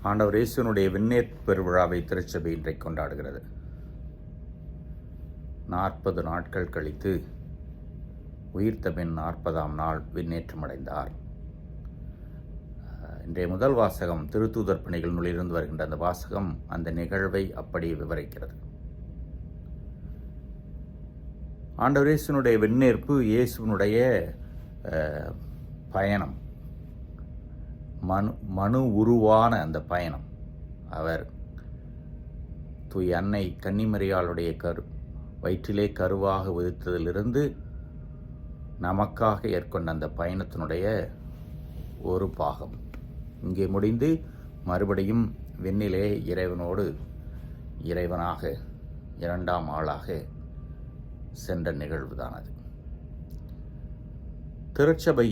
ஆண்டவர் இயேசுனுடைய விண்ணேற்பு பெருவிழாவை திருச்சபை இன்றைக்கு கொண்டாடுகிறது. 40 நாட்கள் கழித்து உயிர்த்த பின் 40ஆம் நாள் விண்ணேற்றமடைந்தார். இன்றைய முதல் வாசகம் திருத்தூதர் பணிகள் நூலிலிருந்து வருகின்ற அந்த வாசகம் அந்த நிகழ்வை அப்படி விவரிக்கிறது. ஆண்டவர் இயேசுனுடைய விண்ணேற்பு இயேசுனுடைய பயணம், மனு உருவான அந்த பயணம். அவர் தூய் அன்னை கன்னிமரியாளுடைய வயிற்றிலே கருவாக உதித்ததிலிருந்து நமக்காக ஏற்கொண்ட அந்த பயணத்தினுடைய ஒரு பாகம் இங்கே முடிந்து மறுபடியும் விண்ணிலே இறைவனோடு இறைவனாக இரண்டாம் ஆளாக சென்ற நிகழ்வுதான் அது. திருச்சபை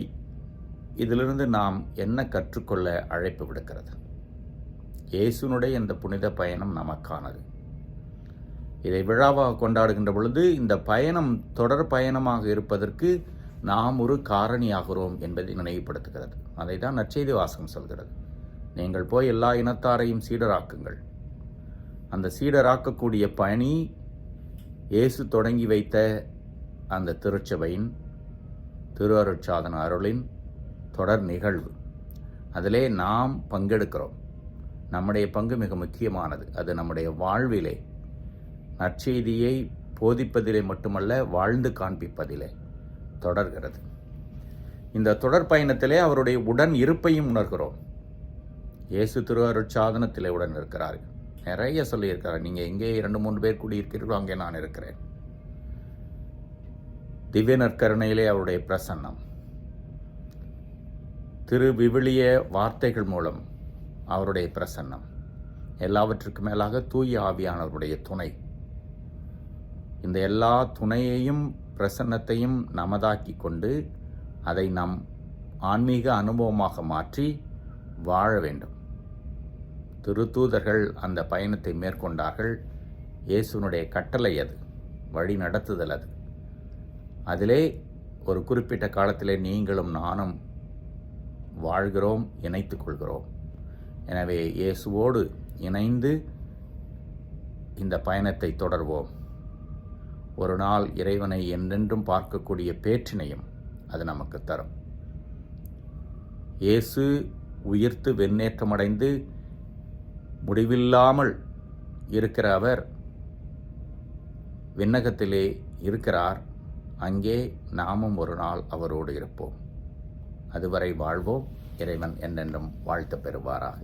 இதிலிருந்து நாம் என்ன கற்றுக்கொள்ள அழைப்பு விடுக்கிறது? இயேசுனுடைய இந்த புனித பயணம் நமக்கானது. இதை விழாவாக கொண்டாடுகின்ற பொழுது இந்த பயணம் தொடர் பயணமாக இருப்பதற்கு நாம் ஒரு காரணியாகிறோம் என்பதை நினைவுபடுத்துகிறது. அதை தான் நற்செய்தி வாசகம் சொல்கிறது. நீங்கள் போய் எல்லா இனத்தாரையும் சீடராக்குங்கள். அந்த சீடராக்கக்கூடிய பணி இயேசு தொடங்கி வைத்த அந்த திருச்சபையின் திரு அருட்சாதன அருளின் தொடர் நிகழ்வு. அதிலே நாம் பங்கெடுக்கிறோம். நம்முடைய பங்கு மிக முக்கியமானது. அது நம்முடைய வாழ்விலே நற்செய்தியை போதிப்பதிலே மட்டுமல்ல, வாழ்ந்து காண்பிப்பதிலே தொடர்கிறது. இந்த தொடர் பயணத்திலே அவருடைய உடன் இருப்பையும் உணர்கிறோம். இயேசு திரு அருட்சாதனத்திலே உடன் இருக்கிறார். நிறைய சொல்லியிருக்கிறார். நீங்கள் எங்கே 2-3 பேர் கூடியிருக்கிறீர்களோ அங்கே நான் இருக்கிறேன். திவ்ய நற்கருணையிலே அவருடைய பிரசன்னம், திரு விவிலிய வார்த்தைகள் மூலம் அவருடைய பிரசன்னம், எல்லாவற்றுக்கு மேலாக தூய ஆவியானவருடைய துணை. இந்த எல்லா துணையையும் பிரசன்னத்தையும் நமதாக்கி கொண்டு அதை நம் ஆன்மீக அனுபவமாக மாற்றி வாழ வேண்டும். திருத்தூதர்கள் அந்த பயணத்தை மேற்கொண்டார்கள். இயேசுனுடைய கட்டளை அது, வழி நடத்துதல் அது. அதிலே ஒரு குறிப்பிட்ட காலத்திலே நீங்களும் நானும் வாழ்கிறோம், இணைத்துக் கொள்கிறோம். எனவே இயேசுவோடு இணைந்து இந்த பயணத்தை தொடர்வோம். ஒரு நாள் இறைவனை என்றென்றும் பார்க்கக்கூடிய பேற்றினையும் அது நமக்கு தரும். இயேசு உயிர்த்து வெண்ணேற்றமடைந்து முடிவில்லாமல் இருக்கிற அவர் விண்ணகத்திலே இருக்கிறார். அங்கே நாமும் ஒரு நாள் அவரோடு இருப்போம். அதுவரை வாழ்வோம். இறைவன் என்றென்றும் வாழ்த்து பெறுவாராக.